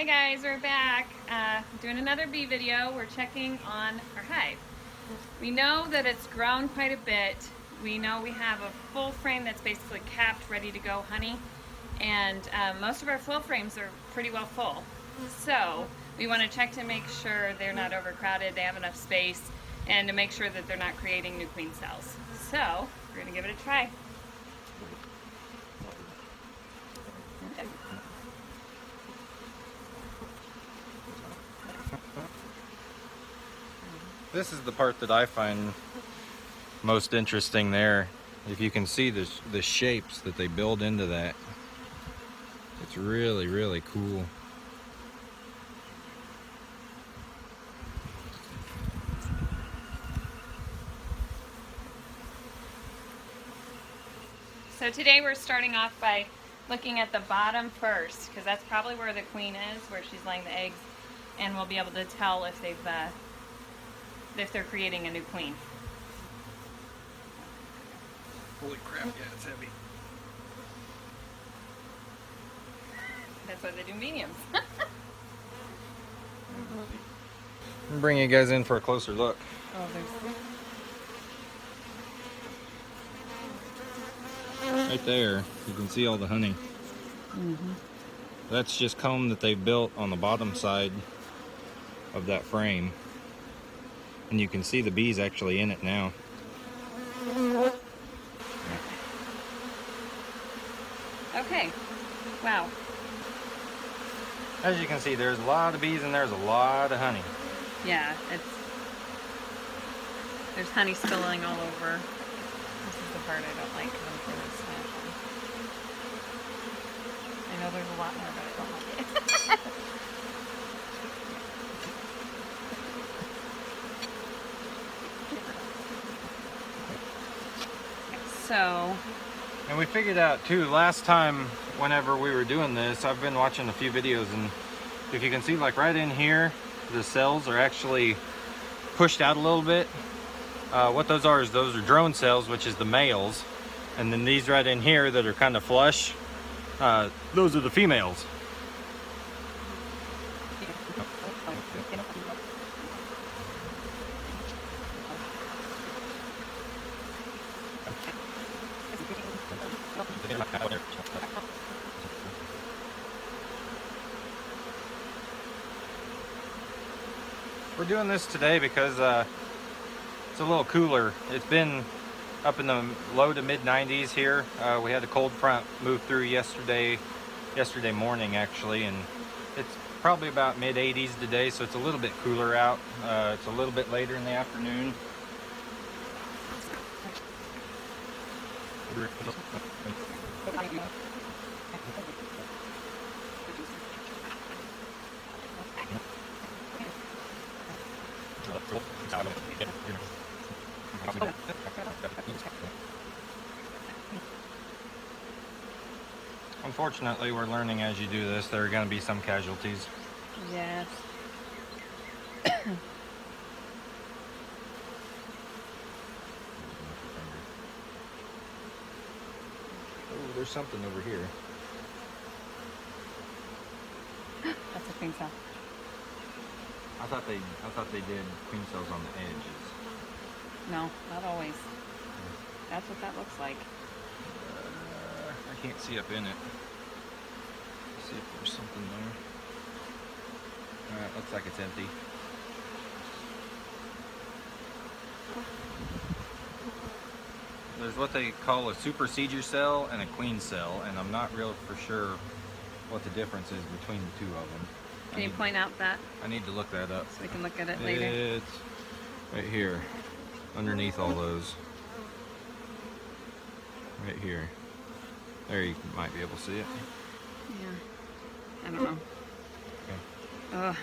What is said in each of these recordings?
Hi guys, we're back doing another bee video. We're checking on our hive. We know that it's grown quite a bit. We know we have a full frame that's basically capped, ready to go honey, and most of our full frames are pretty well full. So we want to check to make sure they're not overcrowded, they have enough space, and to make sure that they're not creating new queen cells. So we're going to give it a try. This is the part that I find most interesting there. If you can see the shapes that they build into that. It's really, really cool. So today we're starting off by looking at the bottom first, because that's probably where the queen is, where she's laying the eggs, and we'll be able to tell if they're creating a new queen. Holy crap, yeah, it's heavy. That's why they do mediums. I'll bring you guys in for a closer look. Oh, Right there, you can see all the honey. That's just comb that they built on the bottom side of that frame. And you can see the bees actually in it now. Okay. Wow. As you can see, there's a lot of bees and there's a lot of honey. Yeah, there's honey spilling all over. This is the part I don't like because I'm sure it's smashing. I know there's a lot more, but I don't like it. So, and we figured out too, last time whenever we were doing this, I've been watching a few videos, and if you can see, like right in here, the cells are actually pushed out a little bit. What those are is those are drone cells, which is the males, and then these right in here that are kind of flush, those are the females. We're doing this today because it's a little cooler. It's been up in the low to mid 90s here. We had a cold front move through yesterday morning actually, and it's probably about mid 80s today, so it's a little bit cooler out. It's a little bit later in the afternoon. Unfortunately, we're learning as you do this, there are going to be some casualties. yes. Oh, there's something over here. That's a queen cell. I thought they did queen cells on the edges. No, not always. That's what that looks like. I can't see up in it. Let's see if there's something there. Alright, looks like it's empty. There's what they call a supersedure cell and a queen cell, and I'm not real for sure what the difference is between the two of them. Can you point out that I need to look that up. so we can look at it later? It's right here, underneath all those. Right here. There, you might be able to see it. Yeah. I don't know. Okay. Ugh.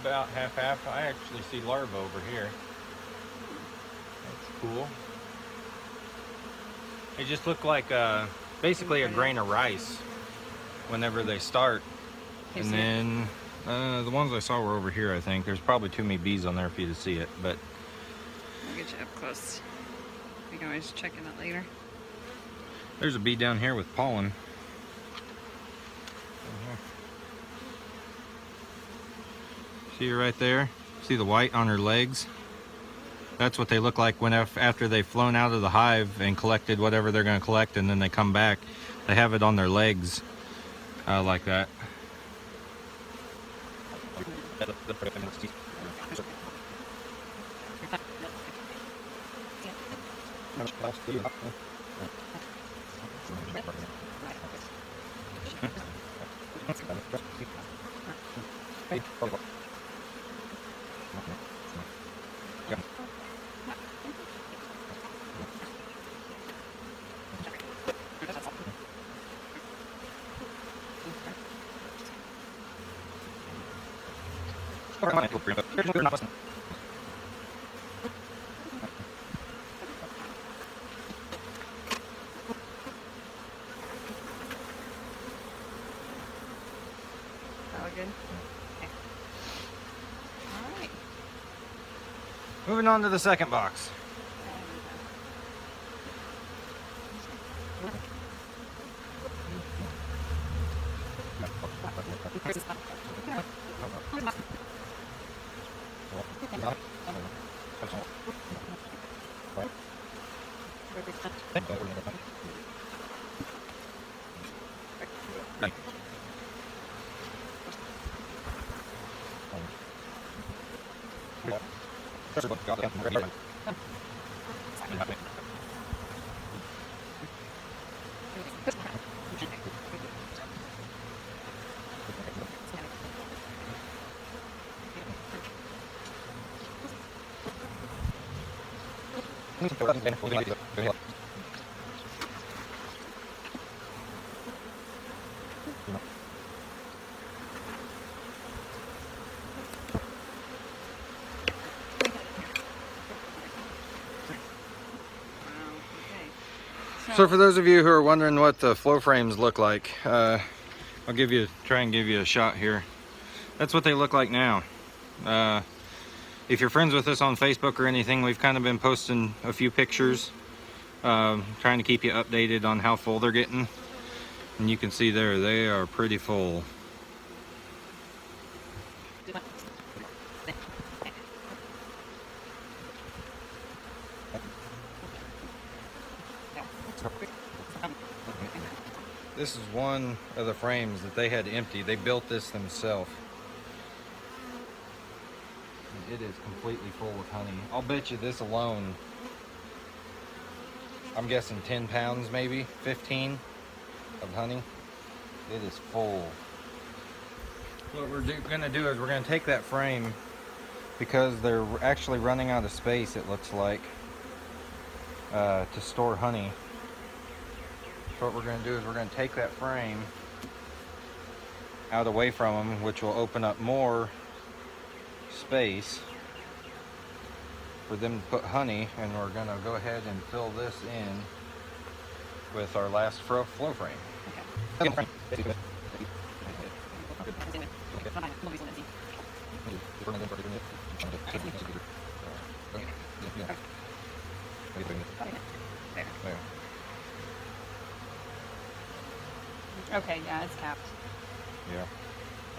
About half-half. I actually see larvae over here. That's cool. It just looked like basically a grain of rice. whenever they start. And then the ones I saw were over here, I think. There's probably too many bees on there for you to see it, but I'll get you up close. We can always check it out later. there's a bee down here with pollen. See her right there? See the white on her legs? That's what they look like when after they've flown out of the hive and collected whatever they're going to collect, and then they come back. They have it on their legs like that. All good? Okay. All right. Moving on to the second box. So for those of you who are wondering what the flow frames look like, I'll try and give you a shot here. That's what they look like now. If you're friends with us on Facebook or anything, we've kind of been posting a few pictures, trying to keep you updated on how full they're getting. And you can see there, they are pretty full. This is one of the frames that they had empty. They built this themselves. It is completely full with honey. I'll bet you this alone, I'm guessing 10 pounds maybe, 15 of honey. It is full. What we're gonna do is we're gonna take that frame, because they're actually running out of space, it looks like, to store honey. So what we're gonna do is we're gonna take that frame out away from them, which will open up more space for them to put honey, and we're gonna go ahead and fill this in with our last flow frame. Okay. Okay, yeah, it's capped. Yeah.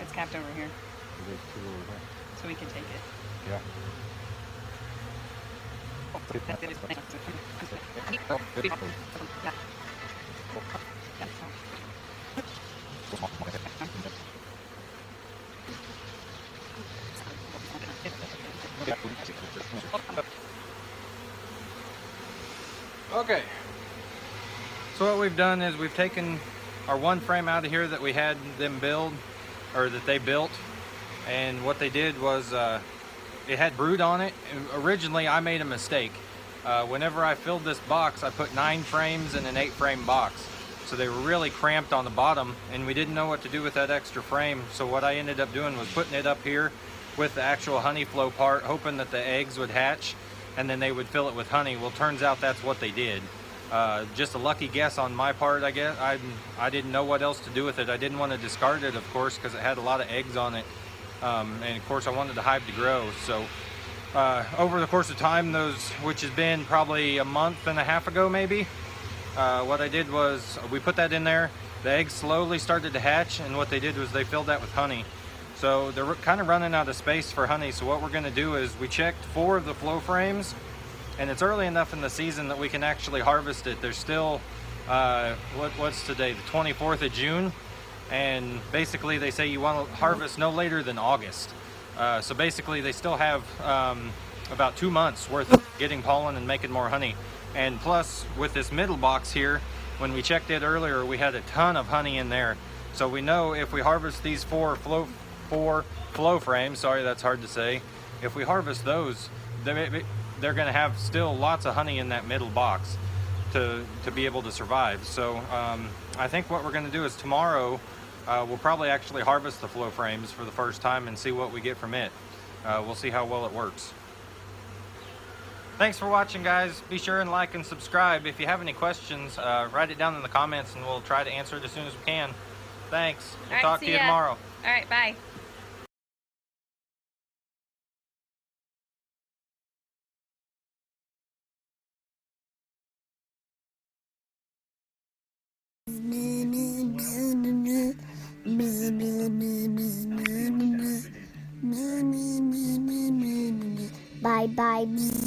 It's capped over here, There's two over there. so we can take it. Yeah. Okay. So what we've done is we've taken our one frame out of here that we had them build, or that they built, and what they did was it had brood on it. And originally I made a mistake. Whenever I filled this box, I put 9 frames in an 8 frame box, so they were really cramped on the bottom, and we didn't know what to do with that extra frame. So what I ended up doing was putting it up here with the actual honey flow part, hoping that the eggs would hatch and then they would fill it with honey. Well, turns out that's what they did. Just a lucky guess on my part, I guess. I didn't know what else to do with it. I didn't want to discard it, of course, because it had a lot of eggs on it. And of course I wanted the hive to grow. So over the course of time, which has been probably a month and a half ago maybe, what I did was we put that in there. The eggs slowly started to hatch, and what they did was they filled that with honey. So they're kind of running out of space for honey. So what we're going to do is we checked 4 of the flow frames, and it's early enough in the season that we can actually harvest it. There's still what's today, the 24th of June, and basically they say you want to harvest no later than August. So basically they still have about 2 months worth of getting pollen and making more honey. And plus, with this middle box here, when we checked it earlier, we had a ton of honey in there. So we know if we harvest these 4 flow frames, sorry, that's hard to say, if we harvest those, they're going to have still lots of honey in that middle box to be able to survive. So I think what we're going to do is tomorrow we'll probably actually harvest the flow frames for the first time and see what we get from it. We'll see how well it works. Thanks for watching, guys. Be sure and like and subscribe. If you have any questions, write it down in the comments and we'll try to answer it as soon as we can. Thanks. We'll talk to you tomorrow. All right, bye. Bye bye.